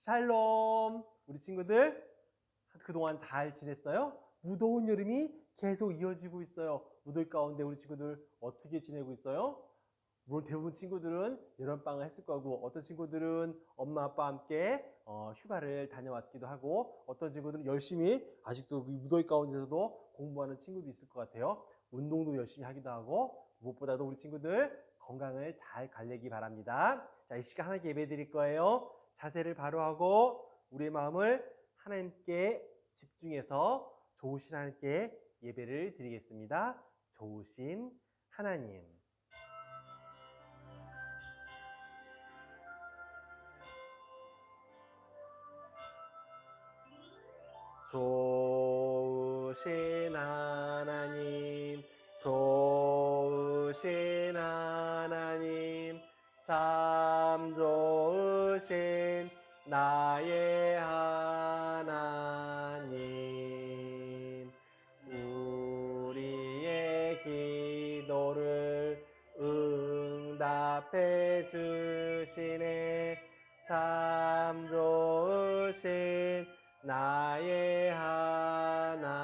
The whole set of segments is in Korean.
샬롬. 우리 친구들 그동안 잘 지냈어요? 무더운 여름이 계속 이어지고 있어요. 무더위 가운데 우리 친구들 어떻게 지내고 있어요? 물론 대부분 친구들은 여름방학을 했을 거고, 어떤 친구들은 엄마 아빠와 함께 휴가를 다녀왔기도 하고, 어떤 친구들은 열심히 아직도 무더위 가운데서도 공부하는 친구도 있을 것 같아요. 운동도 열심히 하기도 하고, 무엇보다도 우리 친구들 건강을 잘 관리하기 바랍니다. 자, 이 시간 하나님께 예배 드릴 거예요. 자세를 바로 하고 우리의 마음을 하나님께 집중해서 좋으신 하나님께 예배를 드리겠습니다. 좋으신 하나님. 좋으신 하나님, 좋으신 하나님, 참 좋으신 나의 하나님, 우리의 기도를 응답해 주시네. 참 좋으신 나의 하나님,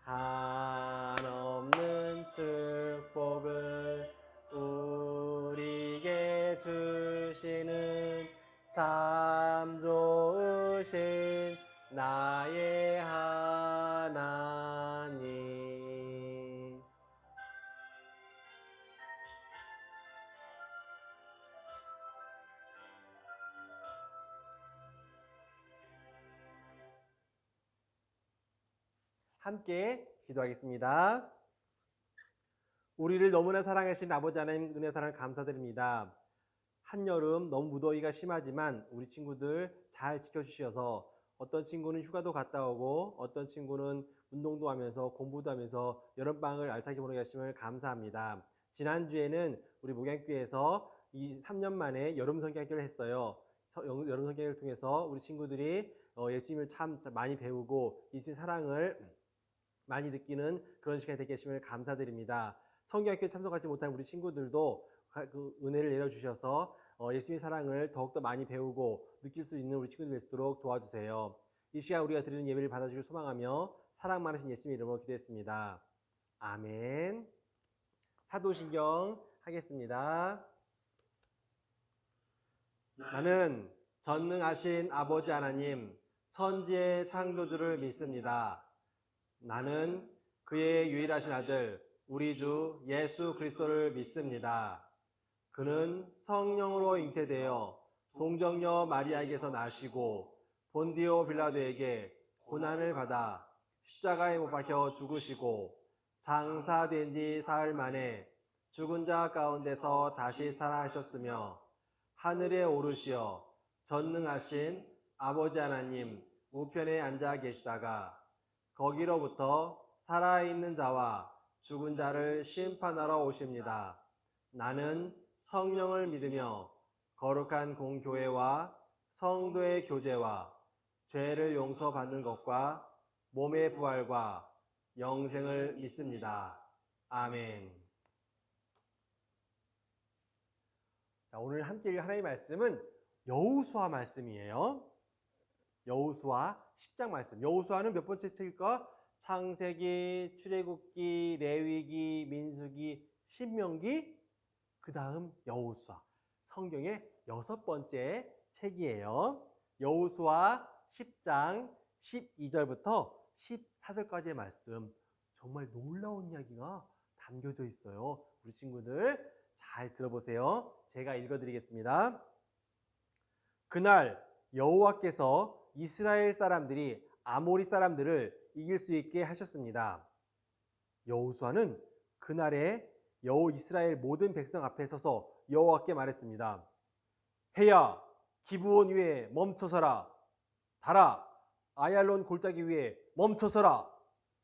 한없는 축복을 우리에게 주시는 참 좋으신 나의 하나님. 함께 기도하겠습니다. 우리를 너무나 사랑하신 아버지 하나님 은혜 사랑 감사드립니다. 한여름 너무 무더위가 심하지만 우리 친구들 잘 지켜주셔서 어떤 친구는 휴가도 갔다 오고 어떤 친구는 운동도 하면서 공부도 하면서 여름방학을 알차게 보내게 하심을 감사합니다. 지난주에는 우리 목양교회에서 이 3년 만에 여름 성경학교를 했어요. 여름 성경을 통해서 우리 친구들이 예수님을 참 많이 배우고 예수님의 사랑을 많이 느끼는 그런 시간이 되게 하심을 감사드립니다. 성경학교에 참석하지 못한 우리 친구들도 그 은혜를 내려주셔서 예수님의 사랑을 더욱더 많이 배우고 느낄 수 있는 우리 친구들 될 수 있도록 도와주세요. 이 시간 우리가 드리는 예배를 받아주길 소망하며 사랑 많으신 예수님 이름으로 기도했습니다. 아멘. 사도신경 하겠습니다. 나는 전능하신 아버지 하나님, 천지의 창조주를 믿습니다. 나는 그의 유일하신 아들 우리 주 예수 그리스도를 믿습니다. 그는 성령으로 잉태되어 동정녀 마리아에게서 나시고 본디오 빌라도에게 고난을 받아 십자가에 못 박혀 죽으시고 장사된 지 사흘 만에 죽은 자 가운데서 다시 살아나셨으며 하늘에 오르시어 전능하신 아버지 하나님 우편에 앉아 계시다가 거기로부터 살아있는 자와 죽은 자를 심판하러 오십니다. 나는 성령을 믿으며 거룩한 공교회와 성도의 교제와 죄를 용서받는 것과 몸의 부활과 영생을 믿습니다. 아멘. 자, 오늘 함께 읽을 하나님의 말씀은 여호수아 말씀이에요. 여호수아 10장 말씀. 여호수아는 몇 번째 책일까? 창세기, 출애굽기, 레위기, 민수기, 신명기, 그 다음 여호수아. 성경의 6번째 책이에요. 여호수아 10장 12절부터 14절까지의 말씀. 정말 놀라운 이야기가 담겨져 있어요. 우리 친구들 잘 들어보세요. 제가 읽어드리겠습니다. 그날 여호와께서 이스라엘 사람들이 아모리 사람들을 이길 수 있게 하셨습니다. 여호수아는 그날에 이스라엘 모든 백성 앞에 서서 여호와께 말했습니다. 해야 기브온 위에 멈춰서라. 달아 아얄론 골짜기 위에 멈춰서라.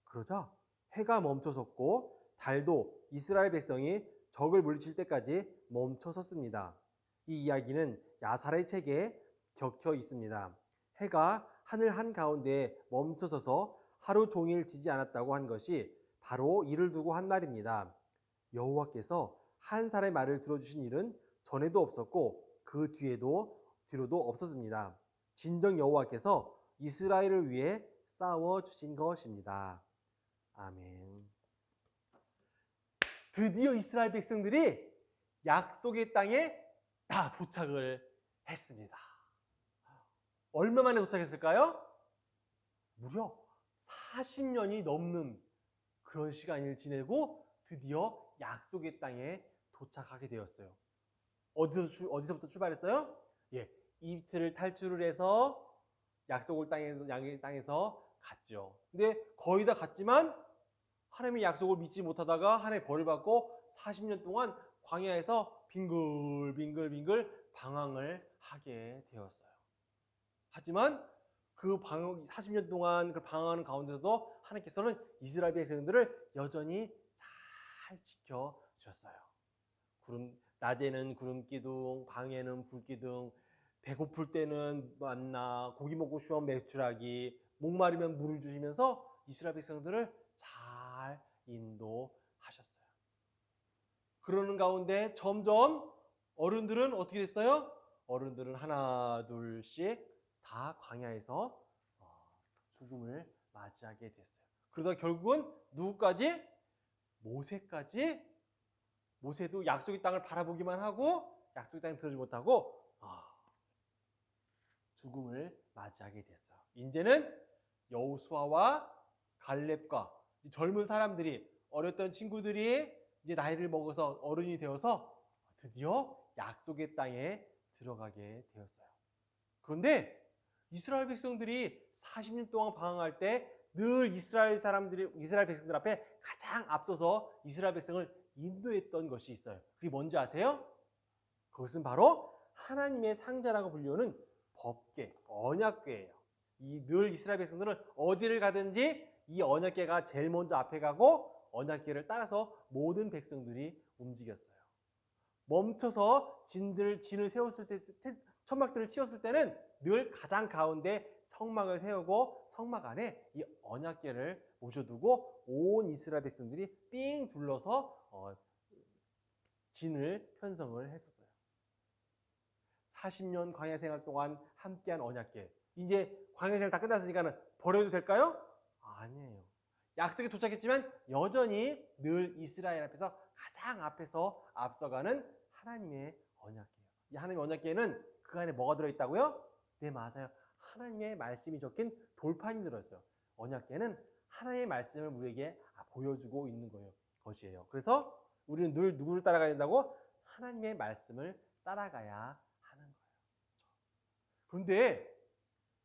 그러자 해가 멈춰섰고 달도 이스라엘 백성이 적을 물리칠 때까지 멈춰섰습니다. 이 이야기는 야사라의 책에 적혀 있습니다. 해가 하늘 한가운데 멈춰서서 하루 종일 지지 않았다고 한 것이 바로 이를 두고 한 말입니다. 여호와께서 한 사람의 말을 들어주신 일은 전에도 없었고 그 뒤로도 없었습니다. 진정 여호와께서 이스라엘을 위해 싸워 주신 것입니다. 아멘. 드디어 이스라엘 백성들이 약속의 땅에 다 도착을 했습니다. 얼마 만에 도착했을까요? 무려 40년이 넘는 그런 시간을 지내고 드디어 약속의 땅에 도착하게 되었어요. 어디서부터 출발했어요? 예, 이집트를 탈출을 해서 약속의 땅에서 갔죠. 근데 거의 다 갔지만 하나님의 약속을 믿지 못하다가 하나님의 벌을 받고 40년 동안 광야에서 빙글빙글 방황을 하게 되었어요. 하지만 그 40년 동안 그 방황하는 가운데서도 하나님께서는 이스라엘 백성들을 여전히 잘 지켜주셨어요. 낮에는 구름 기둥, 밤에는 불 기둥, 배고플 때는 만나, 고기 먹고 싶으면 메추라기, 목마르면 물을 주시면서 이스라엘 백성들을 잘 인도하셨어요. 그러는 가운데 점점 어른들은 어떻게 됐어요? 어른들은 하나 둘씩 다 광야에서 죽음을 맞이하게 됐어요. 그러다 결국은 누구까지? 모세도 약속의 땅을 바라보기만 하고 약속의 땅에 들어오지 못하고 죽음을 맞이하게 됐어요. 이제는 여호수아와 갈렙과 젊은 사람들이, 어렸던 친구들이 이제 나이를 먹어서 어른이 되어서 드디어 약속의 땅에 들어가게 되었어요. 그런데 이스라엘 백성들이 40년 동안 방황할 때 늘 이스라엘 백성들 앞에 가장 앞서서 이스라엘 백성을 인도했던 것이 있어요. 그게 뭔지 아세요? 그것은 바로 하나님의 상자라고 불리우는 법궤, 언약궤예요. 늘 이스라엘 백성들은 어디를 가든지 이 언약궤가 제일 먼저 앞에 가고 언약궤를 따라서 모든 백성들이 움직였어요. 멈춰서 진을 세웠을 때, 천막들을 치웠을 때는 늘 가장 가운데 성막을 세우고 성막 안에 이 언약궤를 모셔두고 온 이스라엘 백성들이 삥 둘러서 진을 편성을 했었어요. 40년 광야 생활 동안 함께한 언약궤, 이제 광야 생활 다 끝났으니까 버려도 될까요? 아니에요. 약속에 도착했지만 여전히 늘 이스라엘 앞에서 가장 앞에서 앞서가는 하나님의 언약궤예요. 이 하나님의 언약궤는 그 안에 뭐가 들어있다고요? 네, 맞아요. 하나님의 말씀이 적힌 돌판이 들어있어요. 언약궤는 하나님의 말씀을 우리에게 보여주고 있는 것이에요. 그래서 우리는 늘 누구를 따라가야 된다고? 하나님의 말씀을 따라가야 하는 거예요. 그런데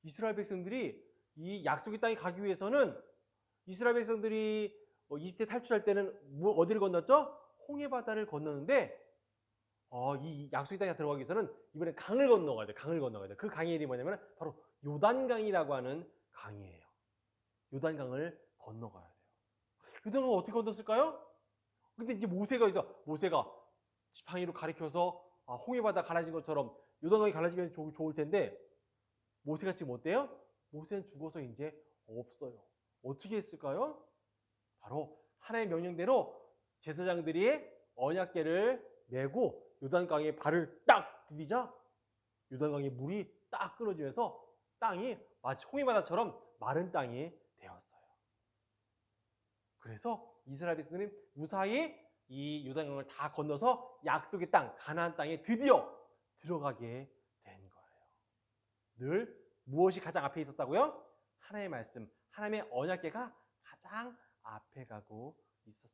이스라엘 백성들이 이 약속의 땅에 가기 위해서는 이스라엘 백성들이 이집트 탈출할 때는 어디를 건넜죠? 홍해 바다를 건너는데 이 약속의 땅에 들어가기 위해서는 이번에 강을 건너가야 돼요. 그 강의 이름이 뭐냐면 바로 요단강이라고 하는 강이에요. 요단강을 건너가야 돼요. 요단강을 어떻게 건넜을까요? 근데 이제 모세가 지팡이로 가리켜서 홍해바다 갈라진 것처럼 요단강이 갈라지면 좋을 텐데 모세가 지금 어때요? 모세는 죽어서 이제 없어요. 어떻게 했을까요? 바로 하나님의 명령대로 제사장들이 언약궤를 메고 요단강에 발을 딱 디디자 요단강에 물이 딱 끊어지면서 땅이 마치 홍해바다처럼 마른 땅이 되었어요. 그래서 이스라엘 백성들이 무사히 이 요단강을 다 건너서 약속의 땅, 가나안 땅에 드디어 들어가게 된 거예요. 늘 무엇이 가장 앞에 있었다고요? 하나님의 말씀, 하나님의 언약궤가 가장 앞에 가고 있었어요.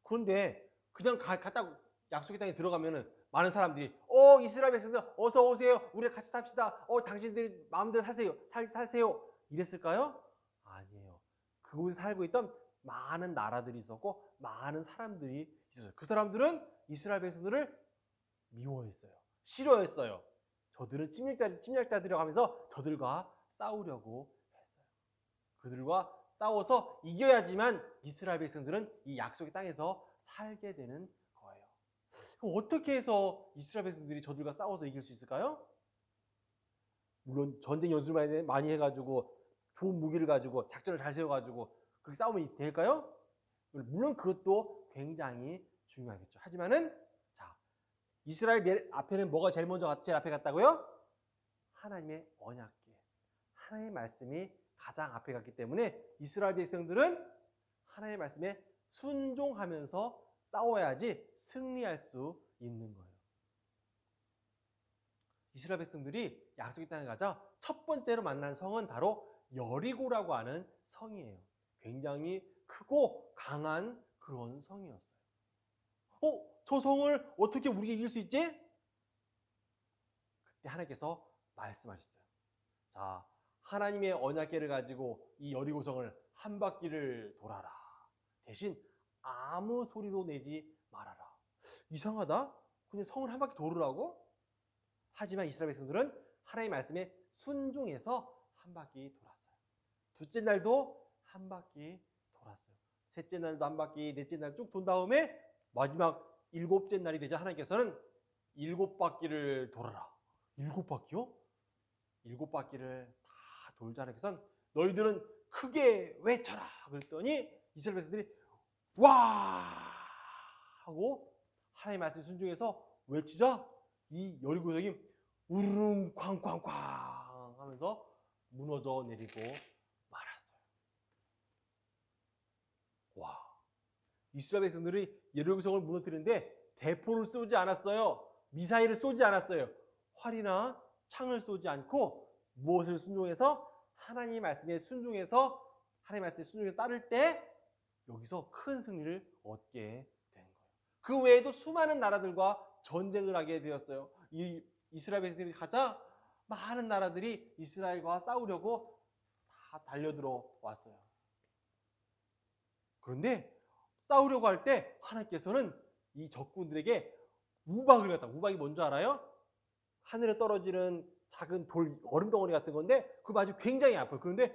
그런데 그냥 갔다 약속의 땅에 들어가면은 많은 사람들이 이스라엘 백성들 어서 오세요. 우리 같이 삽시다. 당신들이 마음대로 살세요. 이랬을까요? 아니에요. 그곳에 살고 있던 많은 나라들이 있었고 많은 사람들이 있었어요. 그 사람들은 이스라엘 백성들을 미워했어요. 싫어했어요. 저들은 침략자들이라고 하면서 저들과 싸우려고 했어요. 그들과 싸워서 이겨야지만 이스라엘 백성들은 이 약속의 땅에서 살게 되는 거예요. 그럼 어떻게 해서 이스라엘 백성들이 저들과 싸워서 이길 수 있을까요? 물론 전쟁 연습을 많이 해가지고 좋은 무기를 가지고 작전을 잘 세워가지고 그렇게 싸우면 될까요? 물론 그것도 굉장히 중요하겠죠. 하지만은 이스라엘 앞에는 뭐가 제일 앞에 갔다고요? 하나님의 언약궤, 하나님의 말씀이 가장 앞에 갔기 때문에 이스라엘 백성들은 하나님의 말씀에 순종하면서 싸워야지 승리할 수 있는 거예요. 이스라엘 백성들이 약속의 땅에 가자 첫 번째로 만난 성은 바로 여리고라고 하는 성이에요. 굉장히 크고 강한 그런 성이었어요. 저 성을 어떻게 우리가 이길 수 있지? 그때 하나님께서 말씀하셨어요. 자, 하나님의 언약궤를 가지고 이 여리고성을 한 바퀴를 돌아라. 대신 아무 소리도 내지 말아라. 이상하다. 그냥 성을 한 바퀴 돌으라고? 하지만 이스라엘 백성들은 하나님의 말씀에 순종해서 한 바퀴 돌았어요. 둘째 날도 한 바퀴 돌았어요. 셋째 날도 한 바퀴, 넷째 날 쭉 돈 다음에 마지막 일곱째 날이 되자 하나님께서는 일곱 바퀴를 돌아라. 일곱 바퀴요? 일곱 바퀴를 다 돌자 하나님께서는 너희들은 크게 외쳐라. 그랬더니 이스라엘 백성들이 와 하고 하나님의 말씀에 순종해서 외치자 이 여리고성이 우르릉 쾅쾅쾅 하면서 무너져 내리고 말았어요. 와, 이스라엘 백성들이 여리고성을 무너뜨리는데 대포를 쏘지 않았어요. 미사일을 쏘지 않았어요. 활이나 창을 쏘지 않고 무엇을 순종해서 하나님의 말씀에 순종해서 하나님의 말씀에 순종해서 따를 때 여기서 큰 승리를 얻게 된 거예요. 그 외에도 수많은 나라들과 전쟁을 하게 되었어요. 이 이스라엘 백성들이 가자 많은 나라들이 이스라엘과 싸우려고 다 달려들어 왔어요. 그런데 싸우려고 할 때 하나님께서는 이 적군들에게 우박을 갖다, 우박이 뭔지 알아요? 하늘에 떨어지는 작은 돌, 얼음 덩어리 같은 건데 그거 맞으면 굉장히 아파요. 그런데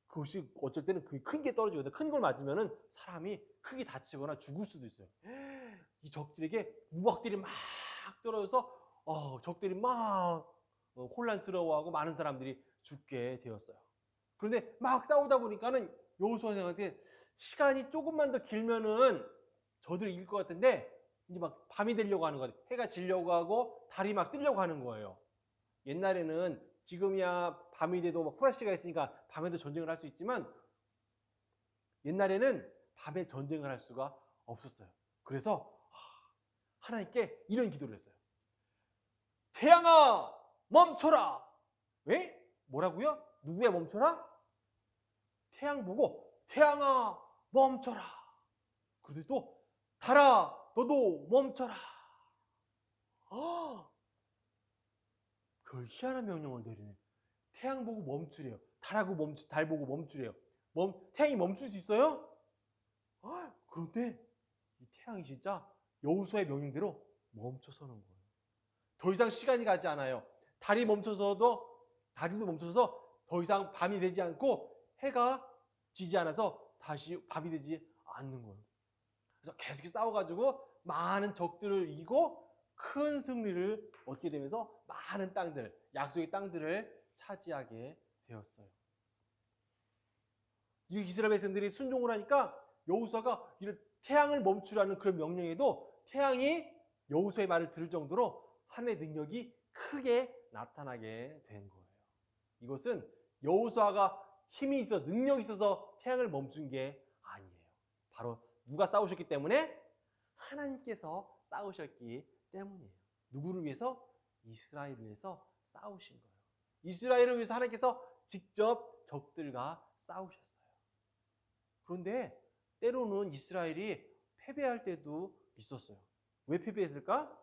그것이 어쩔 때는 큰 게 떨어지거든요. 큰 걸 맞으면은 사람이 크게 다치거나 죽을 수도 있어요. 이 적들에게 우박들이 막 떨어져서 적들이 막 혼란스러워하고 많은 사람들이 죽게 되었어요. 그런데 막 싸우다 보니까는 여호수아한테 시간이 조금만 더 길면은 저들이 이길 것 같은데 이제 막 밤이 되려고 하는 거예요. 해가 지려고 하고 달이 막 뜨려고 하는 거예요. 옛날에는 지금이야 밤이 돼도 막 후레쉬가 있으니까 밤에도 전쟁을 할 수 있지만 옛날에는 밤에 전쟁을 할 수가 없었어요. 그래서 하나님께 이런 기도를 했어요. 태양아 멈춰라. 왜? 뭐라고요? 누구야 멈춰라? 태양 보고 태양아 멈춰라. 그리고 또 달아 너도 멈춰라. 그 희한한 명령을 내리네. 태양 보고 멈추래요. 달 보고 멈추래요. 태양이 멈출 수 있어요? 그런데 이 태양이 진짜 여호수아의 명령대로 멈춰서는 거예요. 더 이상 시간이 가지 않아요. 다리도 멈춰서 더 이상 밤이 되지 않고 해가 지지 않아서 다시 밤이 되지 않는 거예요. 그래서 계속 싸워가지고 많은 적들을 이기고 큰 승리를 얻게 되면서 많은 땅들, 약속의 땅들을 차지하게 되었어요. 이 이스라엘 백성들이 순종을 하니까 여호수아가 이런 태양을 멈추라는 그런 명령에도 태양이 여호수아의 말을 들을 정도로 하나님의 능력이 크게 나타나게 된 거예요. 이것은 여호수아가 힘이 있어 능력이 있어서 태양을 멈춘 게 아니에요. 바로 누가 싸우셨기 때문에? 하나님께서 싸우셨기 때문이에요. 누구를 위해서? 이스라엘을 위해서 싸우신 거예요. 이스라엘을 위해서 하나님께서 직접 적들과 싸우셨어요. 그런데 때로는 이스라엘이 패배할 때도 있었어요. 왜 패배했을까?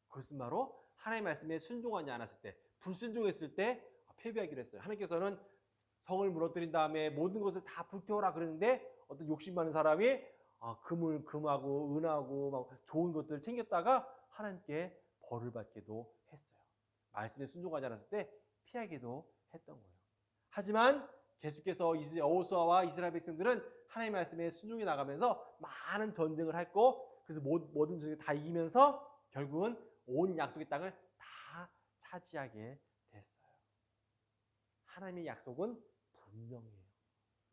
그것은 바로 하나님의 말씀에 순종하지 않았을 때, 불순종했을 때 패배하기로 했어요. 하나님께서는 성을 무너뜨린 다음에 모든 것을 다 불태워라 그랬는데 어떤 욕심 많은 사람이 금하고 은하고 막 좋은 것들을 챙겼다가 하나님께 벌을 받기도 했어요. 말씀에 순종하지 않았을 때 피하기도 했던 거예요. 하지만 계속해서 여호수아와 이스라엘 백성들은 하나님의 말씀에 순종해 나가면서 많은 전쟁을 했고 그래서 모든 전쟁을 다 이기면서 결국은 온 약속의 땅을 다 차지하게 됐어요. 하나님의 약속은 분명해요.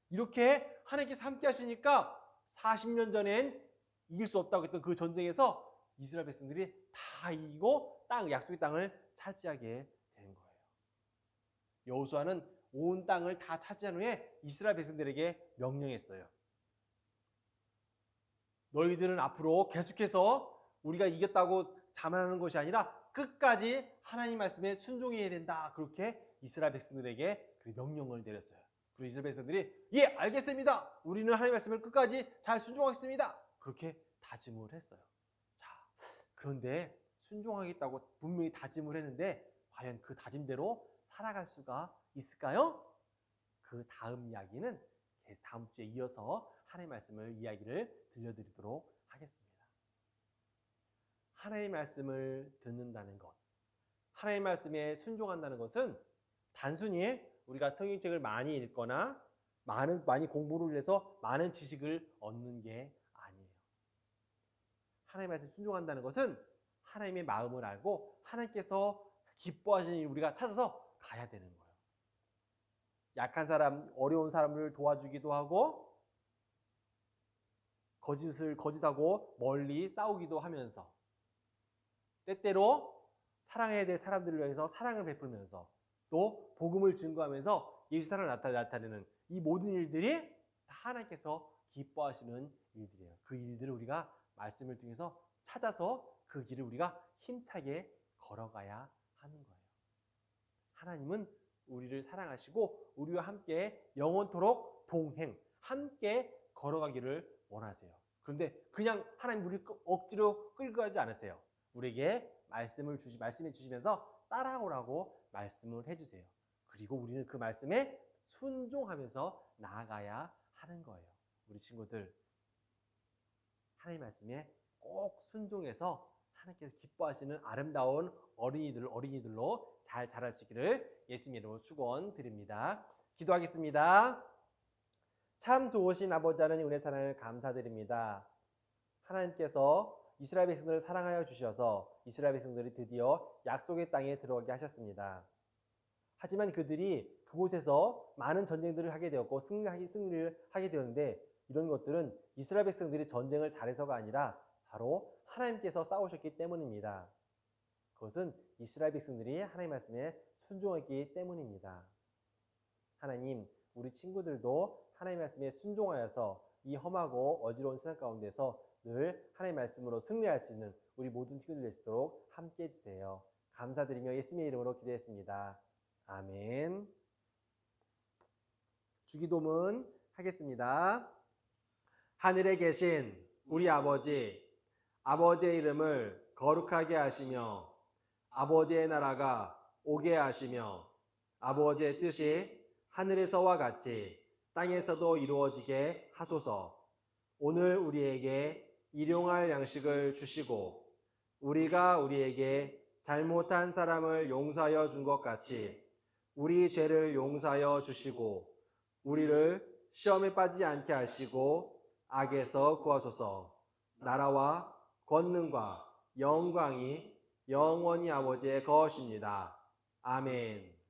이렇게 하나님께서 함께 하시니까 40년 전엔 이길 수 없다고 했던 그 전쟁에서 이스라엘 백성들이 다 이기고 약속의 땅을 차지하게 된 거예요. 여호수아는 온 땅을 다 차지한 후에 이스라엘 백성들에게 명령했어요. 너희들은 앞으로 계속해서 우리가 이겼다고 자만하는 것이 아니라 끝까지 하나님 말씀에 순종해야 된다. 그렇게 이스라엘 백성들에게 명령을 내렸어요. 그리고 이스라엘 백성들이 예, 알겠습니다. 우리는 하나님 말씀을 끝까지 잘 순종하겠습니다. 그렇게 다짐을 했어요. 자, 그런데 순종하겠다고 분명히 다짐을 했는데 과연 그 다짐대로 살아갈 수가 있을까요? 그 다음 이야기는 다음 주에 이어서 하나님의 말씀을 이야기를 들려드리도록 하겠습니다. 하나님의 말씀을 듣는다는 것, 하나님의 말씀에 순종한다는 것은 단순히 우리가 성경책을 많이 읽거나 많이 공부를 해서 많은 지식을 얻는 게 아니에요. 하나님의 말씀에 순종한다는 것은 하나님의 마음을 알고 하나님께서 기뻐하시는 일 우리가 찾아서 가야 되는 거예요. 약한 사람, 어려운 사람을 도와주기도 하고 거짓하고 멀리 싸우기도 하면서 때때로 사랑해야 될 사람들을 위해서 사랑을 베풀면서 또 복음을 증거하면서 예수 사랑을 나타내는 이 모든 일들이 다 하나님께서 기뻐하시는 일들이에요. 그 일들을 우리가 말씀을 통해서 찾아서 그 길을 우리가 힘차게 걸어가야 하는 거예요. 하나님은 우리를 사랑하시고 우리와 함께 영원토록 동행, 함께 걸어가기를 원하세요. 그런데 그냥 하나님 우리를 억지로 끌고 가지 않으세요. 우리에게 말씀해 주시면서 따라오라고 말씀을 해주세요. 그리고 우리는 그 말씀에 순종하면서 나아가야 하는 거예요. 우리 친구들, 하나님 말씀에 꼭 순종해서 하나님께서 기뻐하시는 아름다운 어린이들로 잘 자랄 수 있기를 예수님 이름으로 축원드립니다. 기도하겠습니다. 참 좋으신 아버지 하나님 은혜 사랑을 감사드립니다. 하나님께서 이스라엘 백성들을 사랑하여 주셔서 이스라엘 백성들이 드디어 약속의 땅에 들어가게 하셨습니다. 하지만 그들이 그곳에서 많은 전쟁들을 하게 되었고 승리를 하게 되었는데 이런 것들은 이스라엘 백성들이 전쟁을 잘해서가 아니라 바로 하나님께서 싸우셨기 때문입니다. 그것은 이스라엘 백성들이 하나님 말씀에 순종했기 때문입니다. 하나님, 우리 친구들도 하나님 말씀에 순종하여서 이 험하고 어지러운 세상 가운데서 늘 하나님 말씀으로 승리할 수 있는 우리 모든 친구들 되시도록 함께 해주세요. 감사드리며 예수님의 이름으로 기도했습니다. 아멘. 주기도문 하겠습니다. 하늘에 계신 우리 아버지, 아버지의 이름을 거룩하게 하시며 아버지의 나라가 오게 하시며 아버지의 뜻이 하늘에서와 같이 땅에서도 이루어지게 하소서. 오늘 우리에게 일용할 양식을 주시고 우리가 우리에게 잘못한 사람을 용서하여 준 것 같이 우리 죄를 용서하여 주시고 우리를 시험에 빠지지 않게 하시고 악에서 구하소서. 나라와 권능과 영광이 영원히 아버지의 것입니다. 아멘.